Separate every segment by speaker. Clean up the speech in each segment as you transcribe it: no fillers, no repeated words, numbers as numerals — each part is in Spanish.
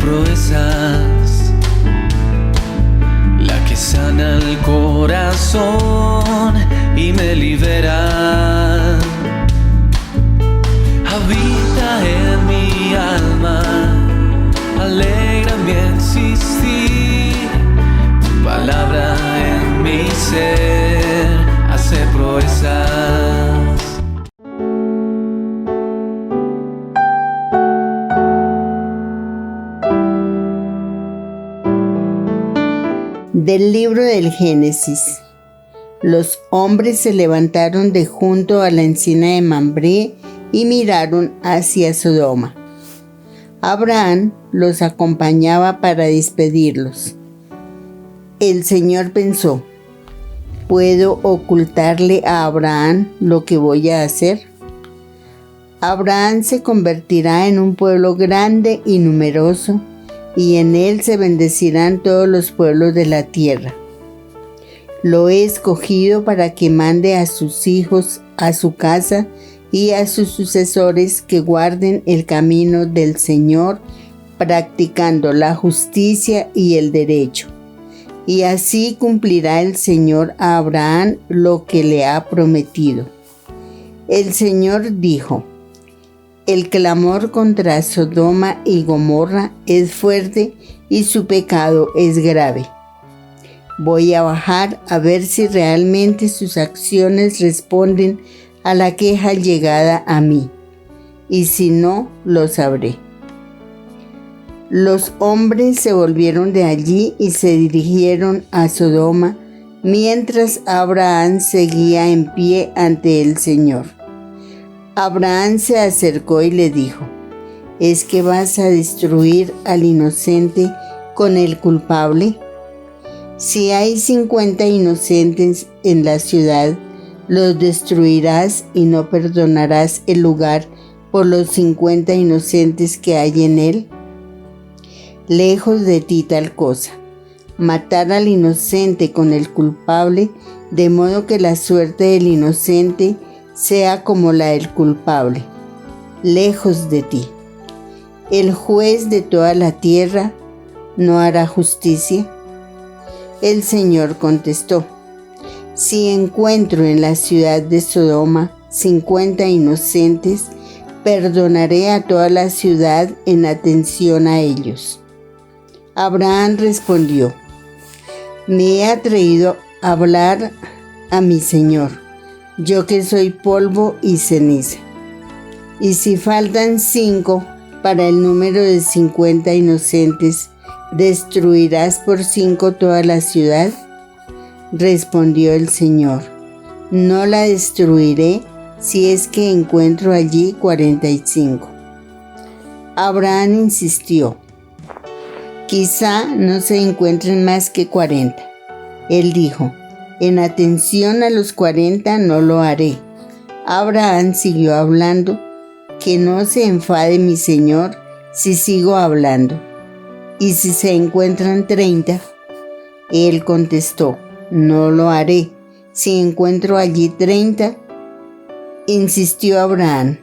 Speaker 1: proezas, la que sana el corazón y me libera. Habita en mi alma, alegra mi existir. Tu palabra en mi ser hace proezas.
Speaker 2: Del libro del Génesis. Los hombres se levantaron de junto a la encina de Mambré y miraron hacia Sodoma. Abraham los acompañaba para despedirlos. El Señor pensó: ¿puedo ocultarle a Abraham lo que voy a hacer? Abraham se convertirá en un pueblo grande y numeroso, y en él se bendecirán todos los pueblos de la tierra. Lo he escogido para que mande a sus hijos a su casa y a sus sucesores que guarden el camino del Señor, practicando la justicia y el derecho. Y así cumplirá el Señor a Abraham lo que le ha prometido. El Señor dijo: el clamor contra Sodoma y Gomorra es fuerte y su pecado es grave. Voy a bajar a ver si realmente sus acciones responden a la queja llegada a mí, y si no, lo sabré. Los hombres se volvieron de allí y se dirigieron a Sodoma, mientras Abraham seguía en pie ante el Señor. Abraham se acercó y le dijo: ¿es que vas a destruir al inocente con el culpable? Si hay 50 inocentes en la ciudad, los destruirás y no perdonarás el lugar por los 50 inocentes que hay en él. Lejos de ti tal cosa, matar al inocente con el culpable, de modo que la suerte del inocente sea como la del culpable. Lejos de ti. ¿El juez de toda la tierra no hará justicia? El Señor contestó: si encuentro en la ciudad de Sodoma 50 inocentes, perdonaré a toda la ciudad en atención a ellos. Abraham respondió: me he atrevido a hablar a mi Señor, yo que soy polvo y ceniza. Y si faltan 5 para el número de 50 inocentes, ¿destruirás por 5 toda la ciudad? Respondió el Señor: no la destruiré si es que encuentro allí 45. Abraham insistió: quizá no se encuentren más que 40. Él dijo: en atención a los 40 no lo haré. Abraham siguió hablando: que no se enfade mi Señor si sigo hablando. ¿Y si se encuentran 30? Él contestó: no lo haré si encuentro allí 30. Insistió Abraham: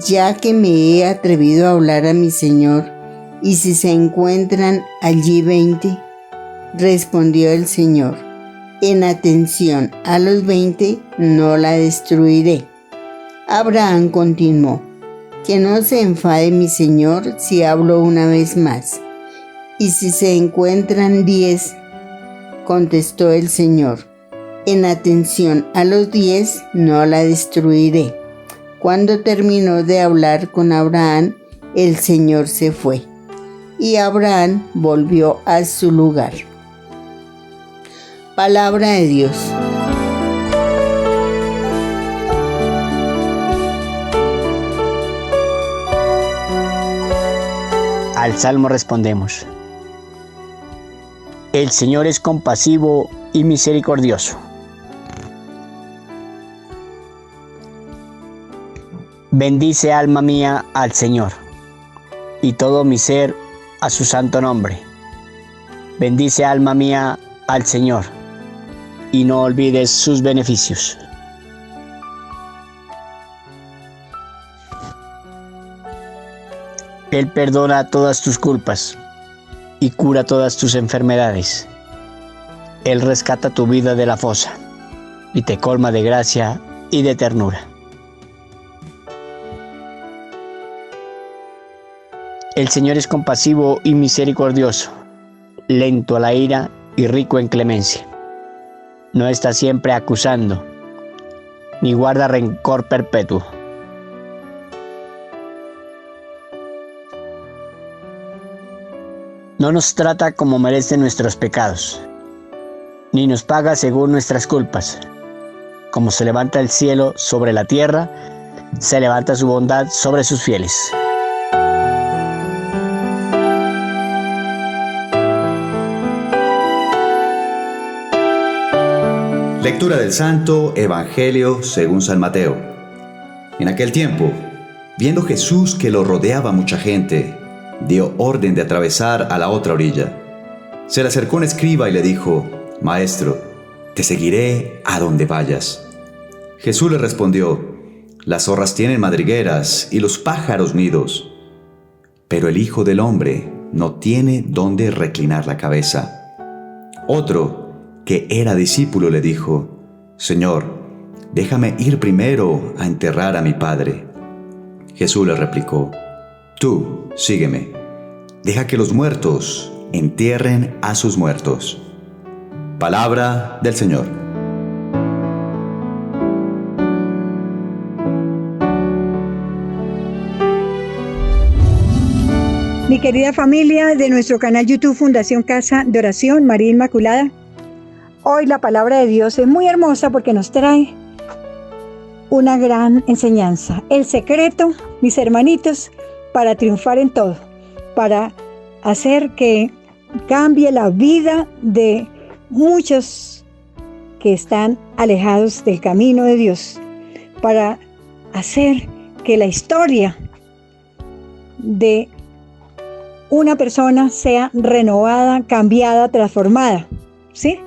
Speaker 2: ya que me he atrevido a hablar a mi Señor, ¿y si se encuentran allí 20? Respondió el Señor: en atención a los 20 no la destruiré. Abraham continuó: que no se enfade mi Señor si hablo una vez más. ¿Y si se encuentran 10? Contestó el Señor: en atención a los 10 no la destruiré. Cuando terminó de hablar con Abraham, el Señor se fue, y Abraham volvió a su lugar. Palabra de Dios.
Speaker 3: Al Salmo respondemos: el Señor es compasivo y misericordioso. Bendice, alma mía, al Señor, y todo mi ser a su santo nombre. Bendice, alma mía, al Señor, y no olvides sus beneficios. Él perdona todas tus culpas y cura todas tus enfermedades. Él rescata tu vida de la fosa y te colma de gracia y de ternura. El Señor es compasivo y misericordioso, lento a la ira y rico en clemencia. No está siempre acusando, ni guarda rencor perpetuo. No nos trata como merecen nuestros pecados, ni nos paga según nuestras culpas. Como se levanta el cielo sobre la tierra, se levanta su bondad sobre sus fieles.
Speaker 4: Lectura del Santo Evangelio según San Mateo. En aquel tiempo, viendo Jesús que lo rodeaba mucha gente, dio orden de atravesar a la otra orilla. Se le acercó un escriba y le dijo: Maestro, te seguiré a donde vayas. Jesús le respondió: Las zorras tienen madrigueras y los pájaros nidos, pero el Hijo del Hombre no tiene dónde reclinar la cabeza. Otro, que era discípulo, le dijo: Señor, déjame ir primero a enterrar a mi padre. Jesús le replicó: Tú, sígueme. Deja que los muertos entierren a sus muertos. Palabra del Señor.
Speaker 5: Mi querida familia de nuestro canal YouTube Fundación Casa de Oración María Inmaculada, hoy la palabra de Dios es muy hermosa porque nos trae una gran enseñanza. El secreto, mis hermanitos, para triunfar en todo, para hacer que cambie la vida de muchos que están alejados del camino de Dios, para hacer que la historia de una persona sea renovada, cambiada, transformada, ¿sí?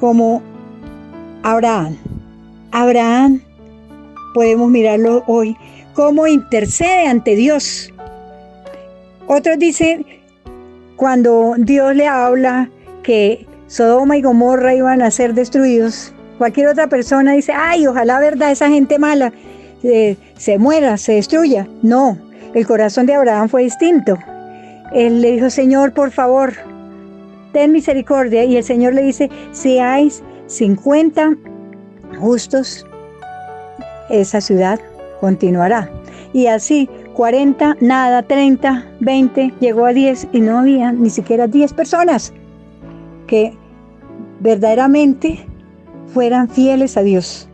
Speaker 5: Como Abraham. Abraham, podemos mirarlo hoy, cómo intercede ante Dios. Otros dicen, cuando Dios le habla que Sodoma y Gomorra iban a ser destruidos, cualquier otra persona dice: ay, ojalá, verdad, esa gente mala se muera, se destruya. No, el corazón de Abraham fue distinto. Él le dijo: Señor, por favor, ten misericordia. Y el Señor le dice: si hay 50 justos, esa ciudad continuará. Y así, 40, nada, 30, 20, llegó a 10 y no había ni siquiera 10 personas que verdaderamente fueran fieles a Dios.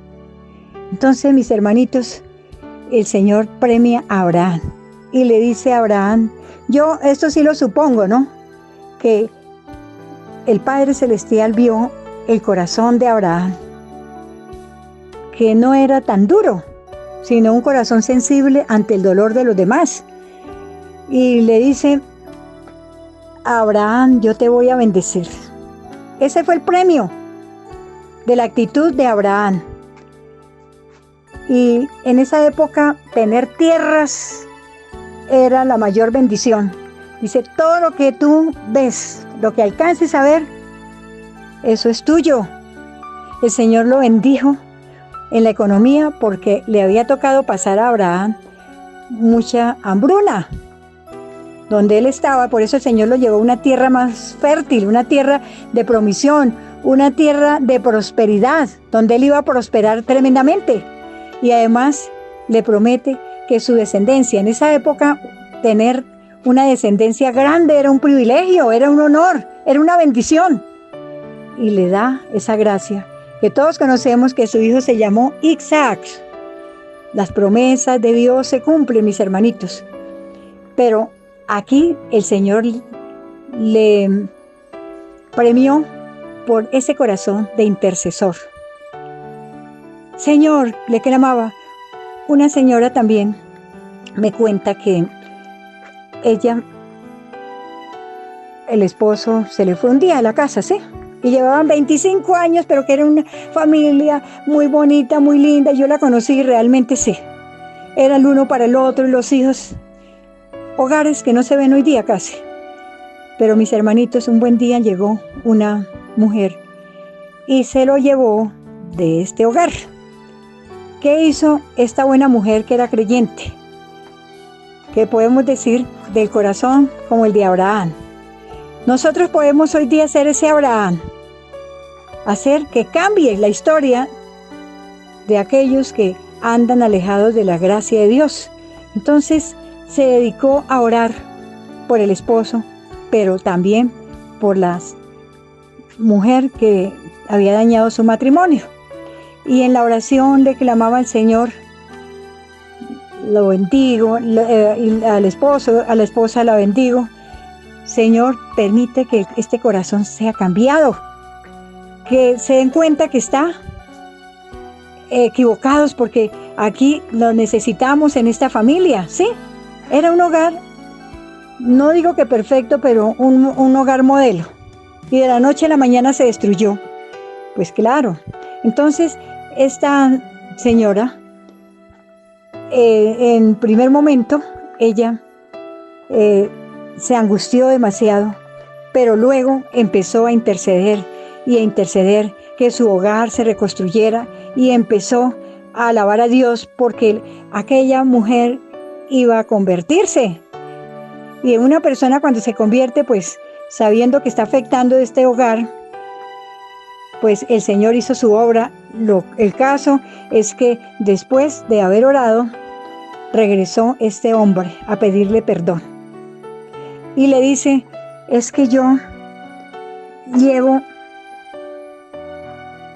Speaker 5: Entonces, mis hermanitos, el Señor premia a Abraham y le dice a Abraham, yo esto sí lo supongo, ¿no? Que el Padre Celestial vio el corazón de Abraham, que no era tan duro, sino un corazón sensible ante el dolor de los demás. Y le dice: Abraham, yo te voy a bendecir. Ese fue el premio de la actitud de Abraham. Y en esa época, tener tierras era la mayor bendición. Dice: todo lo que tú ves, lo que alcances a ver, eso es tuyo. El Señor lo bendijo en la economía porque le había tocado pasar a Abraham mucha hambruna donde él estaba. Por eso el Señor lo llevó a una tierra más fértil, una tierra de provisión, una tierra de prosperidad, donde él iba a prosperar tremendamente. Y además le promete que su descendencia, en esa época tener una descendencia grande era un privilegio, era un honor, era una bendición. Y le da esa gracia que todos conocemos, que su hijo se llamó Isaac. Las promesas de Dios se cumplen, mis hermanitos. Pero aquí el Señor le premió por ese corazón de intercesor. Señor, le clamaba. Una señora también me cuenta que ella, el esposo se le fue un día a la casa, ¿sí? Y llevaban 25 años, pero que era una familia muy bonita, muy linda. Yo la conocí y realmente sí. Era el uno para el otro y los hijos hogares que no se ven hoy día casi. Pero mis hermanitos, un buen día llegó una mujer y se lo llevó de este hogar. ¿Qué hizo esta buena mujer que era creyente? Que podemos decir del corazón como el de Abraham. Nosotros podemos hoy día ser ese Abraham, hacer que cambie la historia de aquellos que andan alejados de la gracia de Dios. Entonces se dedicó a orar por el esposo, pero también por la mujer que había dañado su matrimonio. Y en la oración le clamaba al Señor: lo bendigo, y al esposo, a la esposa la bendigo. Señor, permite que este corazón sea cambiado, que se den cuenta que está equivocados, porque aquí lo necesitamos en esta familia, ¿sí? Era un hogar, no digo que perfecto, pero un hogar modelo. Y de la noche a la mañana se destruyó. Pues claro. Entonces, esta señora, en primer momento, ella se angustió demasiado, pero luego empezó a interceder y a interceder que su hogar se reconstruyera, y empezó a alabar a Dios porque aquella mujer iba a convertirse. Y una persona cuando se convierte, pues sabiendo que está afectando este hogar, pues el Señor hizo su obra. El caso es que después de haber orado, regresó este hombre a pedirle perdón. Y le dice: es que yo llevo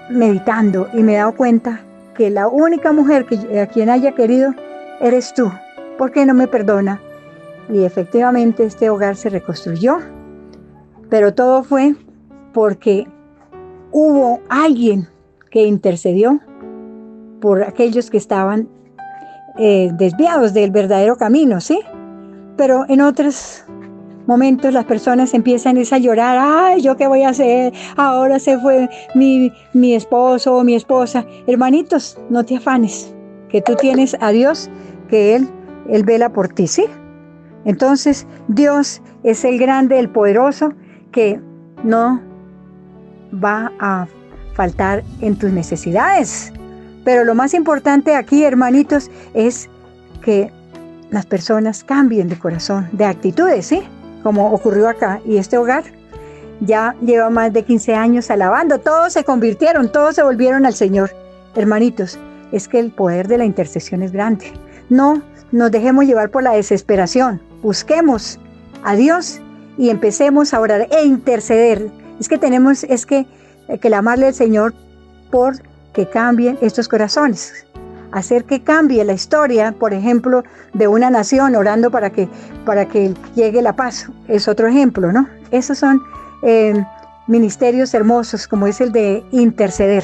Speaker 5: meditando y me he dado cuenta que la única mujer a quien haya querido eres tú. ¿Por qué no me perdona? Y efectivamente este hogar se reconstruyó, pero todo fue porque hubo alguien que intercedió por aquellos que estaban desviados del verdadero camino, ¿sí? Pero en otros momentos las personas empiezan a llorar: ay, ¿yo qué voy a hacer? Ahora se fue mi esposo o mi esposa. Hermanitos, no te afanes, que tú tienes a Dios, que Él vela por ti, ¿sí? Entonces, Dios es el grande, el poderoso, que no va a faltar en tus necesidades. Pero lo más importante aquí, hermanitos, es que las personas cambien de corazón, de actitudes, ¿sí? Como ocurrió acá. Y este hogar ya lleva más de 15 años alabando. Todos se convirtieron, todos se volvieron al Señor. Hermanitos, es que el poder de la intercesión es grande. No nos dejemos llevar por la desesperación. Busquemos a Dios y empecemos a orar e interceder. Es que tenemos que clamarle al Señor por que cambien estos corazones. Hacer que cambie la historia, por ejemplo, de una nación, orando para que llegue la paz. Es otro ejemplo, ¿no? Esos son ministerios hermosos, como es el de interceder.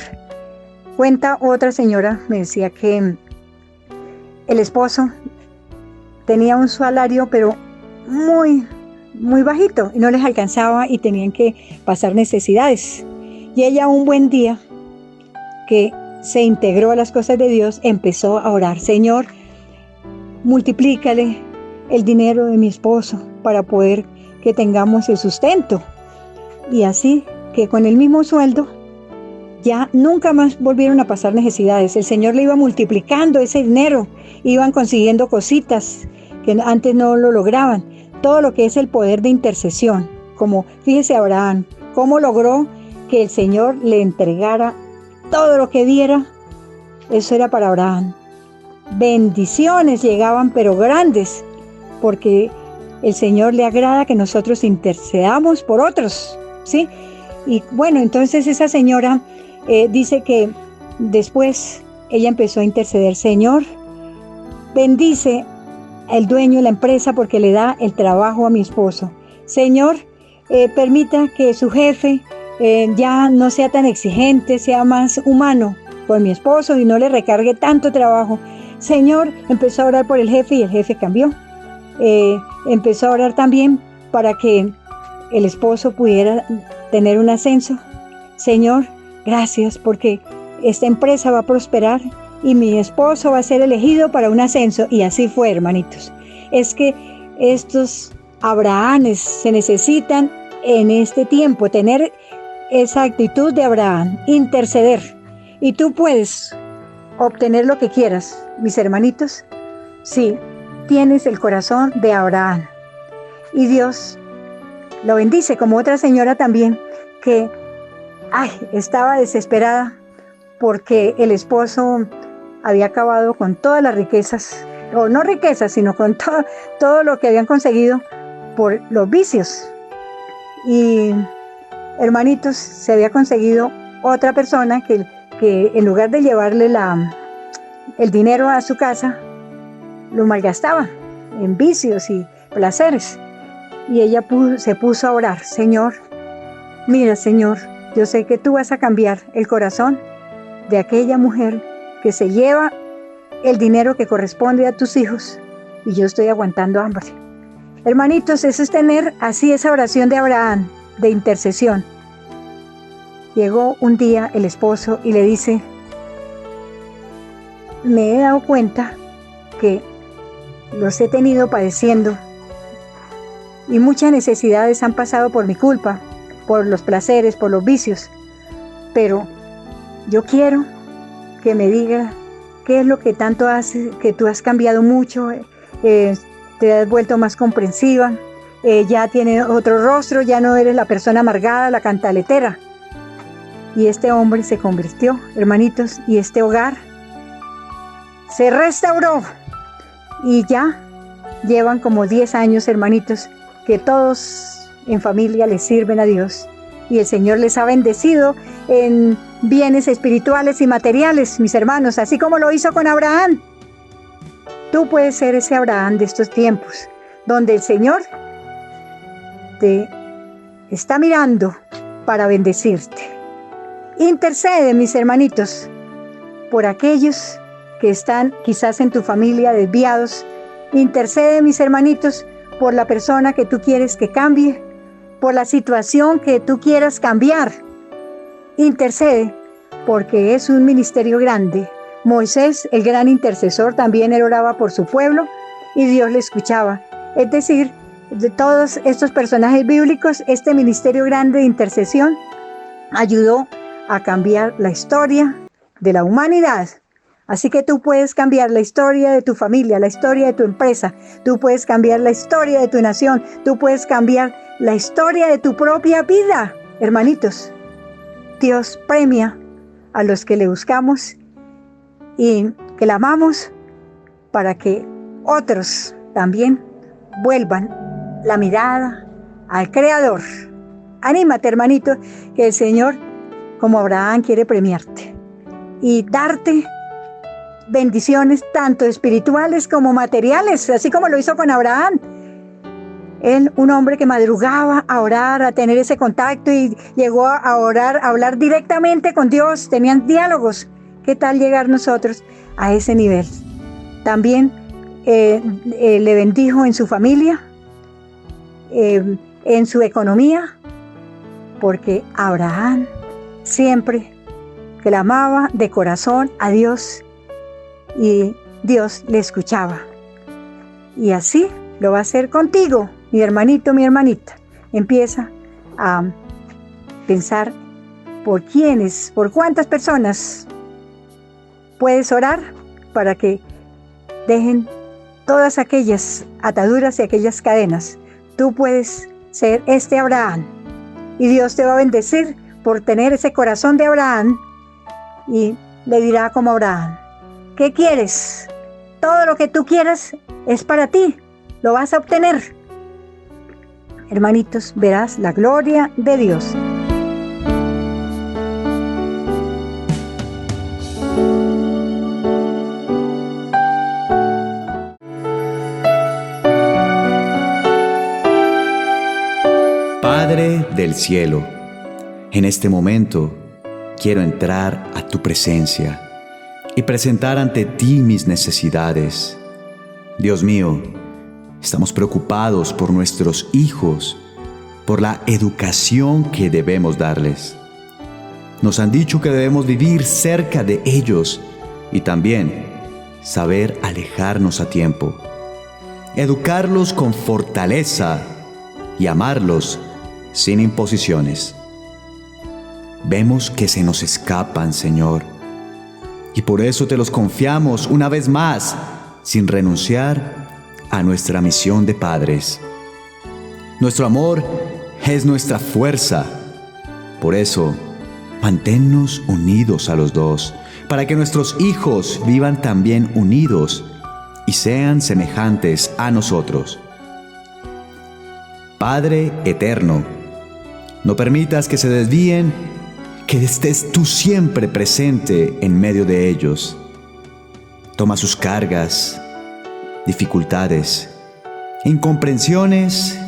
Speaker 5: Cuenta otra señora, me decía que el esposo tenía un salario, pero muy, muy bajito, y no les alcanzaba y tenían que pasar necesidades. Y ella, un buen día, que se integró a las cosas de Dios, empezó a orar: Señor, multiplícale el dinero de mi esposo para poder que tengamos el sustento. Y así que con el mismo sueldo ya nunca más volvieron a pasar necesidades. El Señor le iba multiplicando ese dinero, iban consiguiendo cositas que antes no lo lograban. Todo lo que es el poder de intercesión, como fíjese Abraham, cómo logró que el Señor le entregara todo lo que diera. Eso era para Abraham. Bendiciones llegaban, pero grandes, porque el Señor le agrada que nosotros intercedamos por otros, ¿sí? Y bueno, entonces esa señora dice que después ella empezó a interceder: Señor, bendice el dueño de la empresa porque le da el trabajo a mi esposo. Señor, permita que su jefe ya no sea tan exigente, sea más humano con mi esposo y no le recargue tanto trabajo. Señor, empezó a orar por el jefe y el jefe cambió. Empezó a orar también para que el esposo pudiera tener un ascenso. Señor, gracias porque esta empresa va a prosperar y mi esposo va a ser elegido para un ascenso. Y así fue, hermanitos. Es que estos Abrahames se necesitan en este tiempo, tener esa actitud de Abraham, interceder. Y tú puedes obtener lo que quieras, mis hermanitos, si tienes el corazón de Abraham. Y Dios lo bendice, como otra señora también, que estaba desesperada porque el esposo había acabado con todas las riquezas, o no riquezas, sino con todo lo que habían conseguido por los vicios. Y hermanitos, se había conseguido otra persona que en lugar de llevarle el dinero a su casa, lo malgastaba en vicios y placeres. Y ella se puso a orar: Señor, mira, Señor, yo sé que tú vas a cambiar el corazón de aquella mujer que se lleva el dinero que corresponde a tus hijos y yo estoy aguantando hambre. Hermanitos, eso es tener así esa oración de Abraham, de intercesión. Llegó un día el esposo y le dice: me he dado cuenta que los he tenido padeciendo y muchas necesidades han pasado por mi culpa, por los placeres, por los vicios, pero yo quiero que me diga qué es lo que tanto hace, que tú has cambiado mucho, te has vuelto más comprensiva, ya tienes otro rostro, ya no eres la persona amargada, la cantaletera. Y este hombre se convirtió, hermanitos, y este hogar se restauró. Y ya llevan como 10 años, hermanitos, que todos en familia les sirven a Dios. Y el Señor les ha bendecido en bienes espirituales y materiales, mis hermanos, así como lo hizo con Abraham. Tú puedes ser ese Abraham de estos tiempos, donde el Señor te está mirando para bendecirte. Intercede, mis hermanitos, por aquellos que están quizás en tu familia desviados. Intercede, mis hermanitos, por la persona que tú quieres que cambie, por la situación que tú quieras cambiar. Intercede, porque es un ministerio grande. Moisés, el gran intercesor, también él oraba por su pueblo y Dios le escuchaba. Es decir, de todos estos personajes bíblicos, este ministerio grande de intercesión ayudó a cambiar la historia de la humanidad. Así que tú puedes cambiar la historia de tu familia, la historia de tu empresa, tú puedes cambiar la historia de tu nación, tú puedes cambiar la historia de tu propia vida. Hermanitos, Dios premia a los que le buscamos y que la amamos para que otros también vuelvan la mirada al Creador. Anímate, hermanito, que el Señor, como Abraham, quiere premiarte y darte bendiciones tanto espirituales como materiales, así como lo hizo con Abraham. Él, un hombre que madrugaba a orar, a tener ese contacto y llegó a orar, a hablar directamente con Dios, tenían diálogos. ¿Qué tal llegar nosotros a ese nivel? También le bendijo en su familia, en su economía, porque Abraham siempre clamaba de corazón a Dios y Dios le escuchaba. Y así lo va a hacer contigo, mi hermanito, mi hermanita. Empieza a pensar por quiénes, por cuántas personas puedes orar para que dejen todas aquellas ataduras y aquellas cadenas. Tú puedes ser este Abraham y Dios te va a bendecir por tener ese corazón de Abraham y le dirá como Abraham: ¿qué quieres? Todo lo que tú quieras es para ti, lo vas a obtener. Hermanitos, verás la gloria de Dios.
Speaker 4: Padre del cielo, en este momento quiero entrar a tu presencia y presentar ante ti mis necesidades. Dios mío, estamos preocupados por nuestros hijos, por la educación que debemos darles. Nos han dicho que debemos vivir cerca de ellos y también saber alejarnos a tiempo. educarlos con fortaleza y amarlos sin imposiciones. Vemos que se nos escapan, Señor, y por eso te los confiamos una vez más, sin renunciar a nuestra misión de padres. Nuestro amor es nuestra fuerza. Por eso, manténnos unidos a los dos, para que nuestros hijos vivan también unidos y sean semejantes a nosotros. Padre eterno, no permitas que se desvíen, que estés tú siempre presente en medio de ellos. Toma sus cargas, dificultades, incomprensiones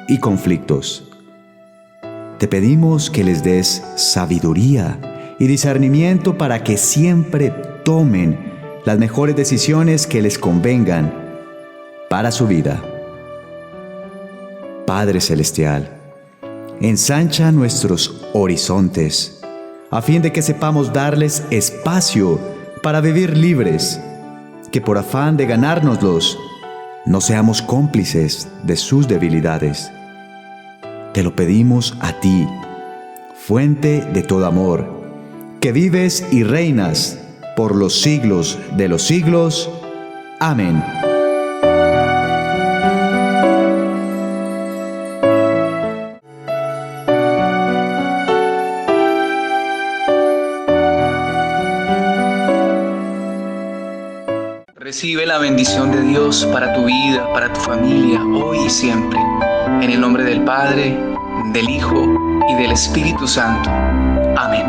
Speaker 4: y conflictos. Te pedimos que les des sabiduría y discernimiento para que siempre tomen las mejores decisiones que les convengan para su vida. Padre Celestial, ensancha nuestros horizontes a fin de que sepamos darles espacio para vivir libres, que por afán de ganárnoslos no seamos cómplices de sus debilidades. Te lo pedimos a ti, fuente de todo amor, que vives y reinas por los siglos de los siglos. Amén.
Speaker 6: Recibe la bendición de Dios para tu vida, para tu familia, hoy y siempre. En el nombre del Padre, del Hijo y del Espíritu Santo. Amén.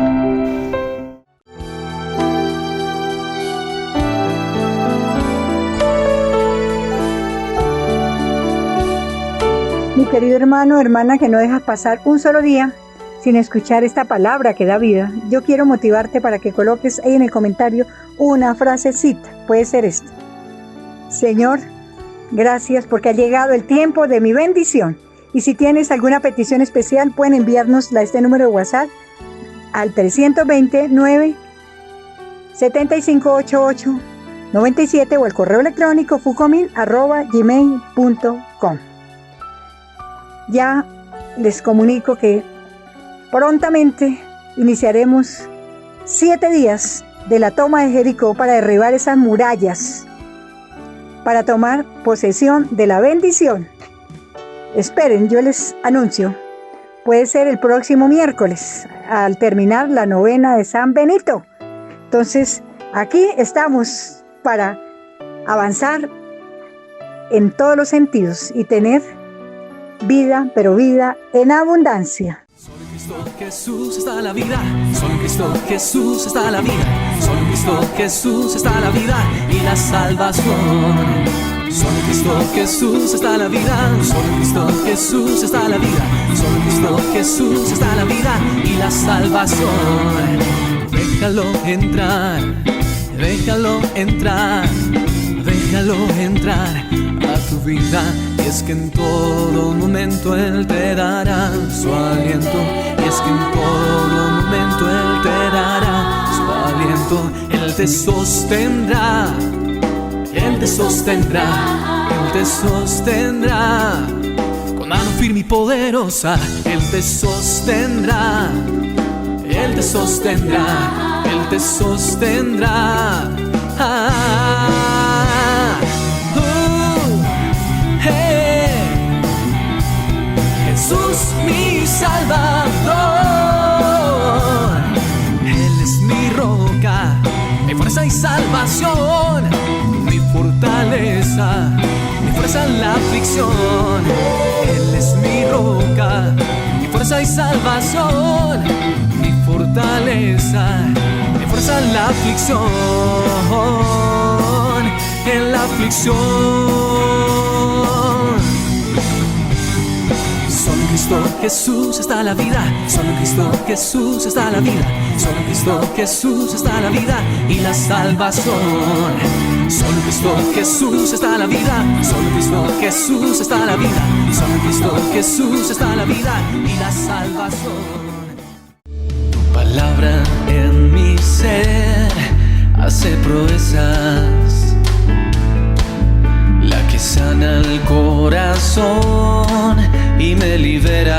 Speaker 5: Mi querido hermano, hermana, que no dejas pasar un solo día sin escuchar esta palabra que da vida, yo quiero motivarte para que coloques ahí en el comentario una frasecita. Puede ser esta: Señor, gracias porque ha llegado el tiempo de mi bendición. Y si tienes alguna petición especial, pueden enviárnosla a este número de WhatsApp al 320-9-7588-97 o al correo electrónico fucomin@gmail.com. Ya les comunico que prontamente iniciaremos 7 días de la toma de Jericó para derribar esas murallas, para tomar posesión de la bendición. Esperen, yo les anuncio, puede ser el próximo miércoles, al terminar la novena de San Benito. Entonces, aquí estamos para avanzar en todos los sentidos y tener vida, pero vida en abundancia.
Speaker 1: Solo en Cristo Jesús está la vida, solo en Cristo Jesús está la vida, solo en Cristo Jesús está la vida y la salvación. Solo en Cristo Jesús está la vida, solo en Cristo Jesús está la vida, solo en Cristo Jesús está la vida y la salvación. Déjalo entrar, déjalo entrar, déjalo entrar a tu vida. Y es que en todo momento Él te dará su aliento. Y es que en todo momento Él te dará su aliento. Él te sostendrá, Él te sostendrá, Él te sostendrá con mano firme y poderosa. Él te sostendrá, Él te sostendrá, Él te sostendrá. Jesús mi Salvador, Él es mi roca, mi fuerza y salvación, mi fortaleza, mi fuerza en la aflicción. Él es mi roca, mi fuerza y salvación, mi fortaleza, mi fuerza en la aflicción, en la aflicción. Solo en Cristo Jesús está la vida, solo en Cristo Jesús está la vida, solo en Cristo Jesús está la vida y la salvación. Solo en Cristo Jesús está la vida, solo en Cristo Jesús está la vida, solo en Cristo Jesús está la vida y la salvación. Tu palabra en mi ser hace proezas, la que sana al corazón y me libera.